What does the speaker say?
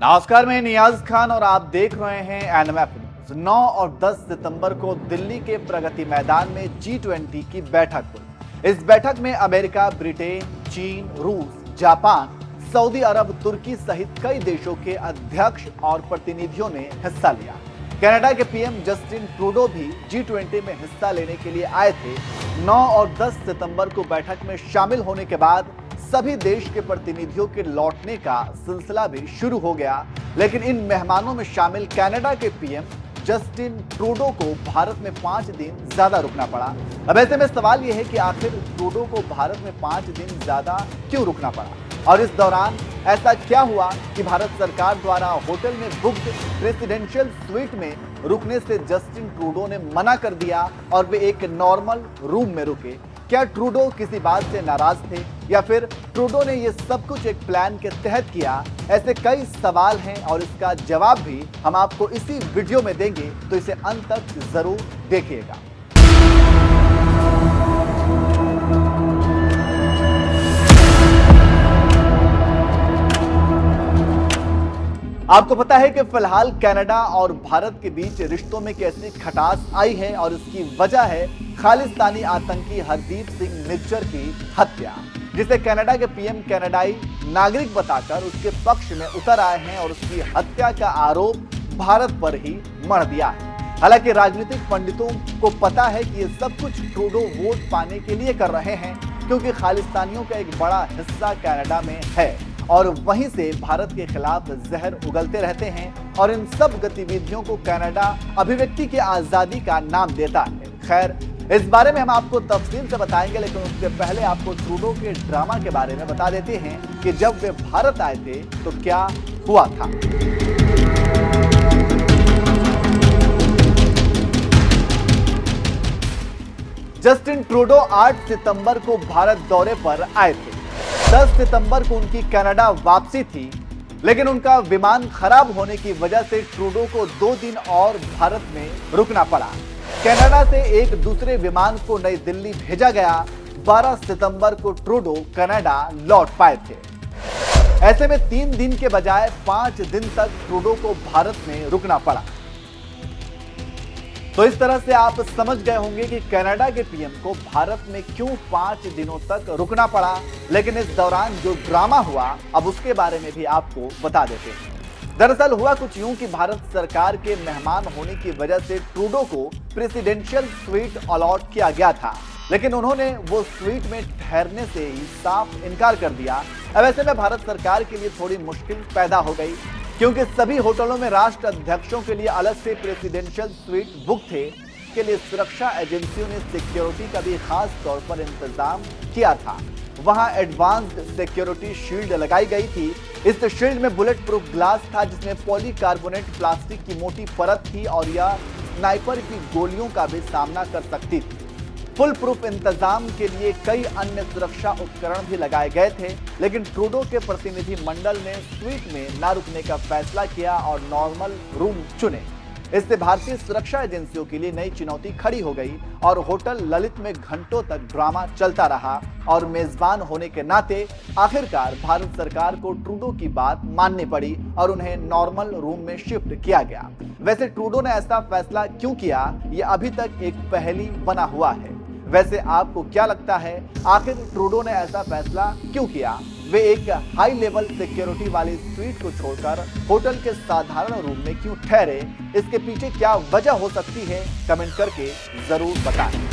नमस्कार, मैं नियाज खान और आप देख रहे हैं एनएमएफ न्यूज। 9 और 10 सितंबर को दिल्ली के प्रगति मैदान में G20 की बैठक हुई। इस बैठक में अमेरिका, ब्रिटेन, चीन, रूस, जापान, सऊदी अरब, तुर्की सहित कई देशों के अध्यक्ष और प्रतिनिधियों ने हिस्सा लिया। कनाडा के पीएम जस्टिन ट्रूडो भी G20 में हिस्सा लेने के लिए आए थे। 9 और 10 सितंबर को बैठक में शामिल होने के बाद सभी देश के प्रतिनिधियों के लौटने का सिलसिला भी शुरू हो गया, लेकिन इन मेहमानों में शामिल कनाडा के पीएम जस्टिन ट्रूडो को भारत में 5 दिन ज्यादा रुकना पड़ा। अब ऐसे में सवाल यह है कि आखिर ट्रूडो को भारत में 5 दिन ज्यादा क्यों रुकना पड़ा और इस दौरान ऐसा क्या हुआ कि भारत सरकार द्वारा होटल में बुक्ड प्रेसिडेंशियल स्वीट में रुकने से जस्टिन ट्रूडो ने मना कर दिया और वे एक नॉर्मल रूम में रुके। क्या ट्रूडो किसी बात से नाराज थे या फिर ट्रूडो ने ये सब कुछ एक प्लान के तहत किया? ऐसे कई सवाल हैं और इसका जवाब भी हम आपको इसी वीडियो में देंगे, तो इसे अंत तक जरूर देखिएगा। आपको पता है कि फिलहाल कनाडा और भारत के बीच रिश्तों में कैसी खटास आई है और इसकी वजह है खालिस्तानी आतंकी हरदीप सिंह निज्जर की हत्या, जिसे कनाडा के पीएम कनाडाई नागरिक बताकर उसके पक्ष में उतर आए हैं और उसकी हत्या का आरोप भारत पर ही मढ़ दिया है। हालांकि राजनीतिक पंडितों को पता है कि ये सब कुछ ट्रूडो वोट पाने के लिए कर रहे हैं, क्योंकि खालिस्तानियों का एक बड़ा हिस्सा कनाडा में है और वहीं से भारत के खिलाफ जहर उगलते रहते हैं और इन सब गतिविधियों को कनाडा अभिव्यक्ति की आजादी का नाम देता है। खैर, इस बारे में हम आपको तफसील से बताएंगे, लेकिन उससे पहले आपको ट्रूडो के ड्रामा के बारे में बता देते हैं कि जब वे भारत आए थे तो क्या हुआ था। जस्टिन ट्रूडो 8 सितंबर को भारत दौरे पर आए थे। 10 सितंबर को उनकी कनाडा वापसी थी, लेकिन उनका विमान खराब होने की वजह से ट्रूडो को 2 दिन और भारत में रुकना पड़ा। कनाडा से एक दूसरे विमान को नई दिल्ली भेजा गया। 12 सितंबर को ट्रूडो कनाडा लौट पाए थे। ऐसे में 3 दिन के बजाय 5 दिन तक ट्रूडो को भारत में रुकना पड़ा। तो इस तरह से आप समझ गए होंगे कि कनाडा के पीएम को भारत में क्यों 5 दिनों तक रुकना पड़ा। लेकिन इस दौरान जो ड्रामा हुआ, अब उसके बारे में भी आपको बता देते हैं। दरअसल हुआ कुछ यूं कि भारत सरकार के मेहमान होने की वजह से ट्रूडो को प्रेसिडेंशियल स्वीट अलॉट किया गया था, लेकिन उन्होंने वो स्वीट में ठहरने से ही साफ इनकार कर दिया। अब ऐसे में भारत सरकार के लिए थोड़ी मुश्किल पैदा हो गई, क्योंकि सभी होटलों में राष्ट्र अध्यक्षों के लिए अलग से प्रेसिडेंशियल स्वीट बुक थे। के लिए सुरक्षा एजेंसियों ने सिक्योरिटी का भी खास तौर पर इंतजाम किया था। वहां एडवांस्ड सिक्योरिटी शील्ड लगाई गई थी। इस शील्ड में बुलेट प्रूफ ग्लास था, जिसमें पॉलीकार्बोनेट प्लास्टिक की मोटी परत थी और यह स्नाइपर की गोलियों का भी सामना कर सकती थी। फुल प्रूफ इंतजाम के लिए कई अन्य सुरक्षा उपकरण भी लगाए गए थे, लेकिन ट्रूडो के प्रतिनिधि मंडल ने स्वीट में न रुकने का फैसला किया और नॉर्मल रूम चुने। इससे भारतीय सुरक्षा एजेंसियों के लिए नई चुनौती खड़ी हो गई और होटल ललित में घंटों तक ड्रामा चलता रहा और मेजबान होने के नाते आखिरकार भारत सरकार को ट्रूडो की बात माननी पड़ी और उन्हें नॉर्मल रूम में शिफ्ट किया गया। वैसे ट्रूडो ने ऐसा फैसला क्यों किया, ये अभी तक एक पहेली बना हुआ है। वैसे आपको क्या लगता है, आखिर ट्रूडो ने ऐसा फैसला क्यों किया? वे एक हाई लेवल सिक्योरिटी वाली स्वीट को छोड़कर होटल के साधारण रूम में क्यों ठहरे? इसके पीछे क्या वजह हो सकती है? कमेंट करके जरूर बताएं।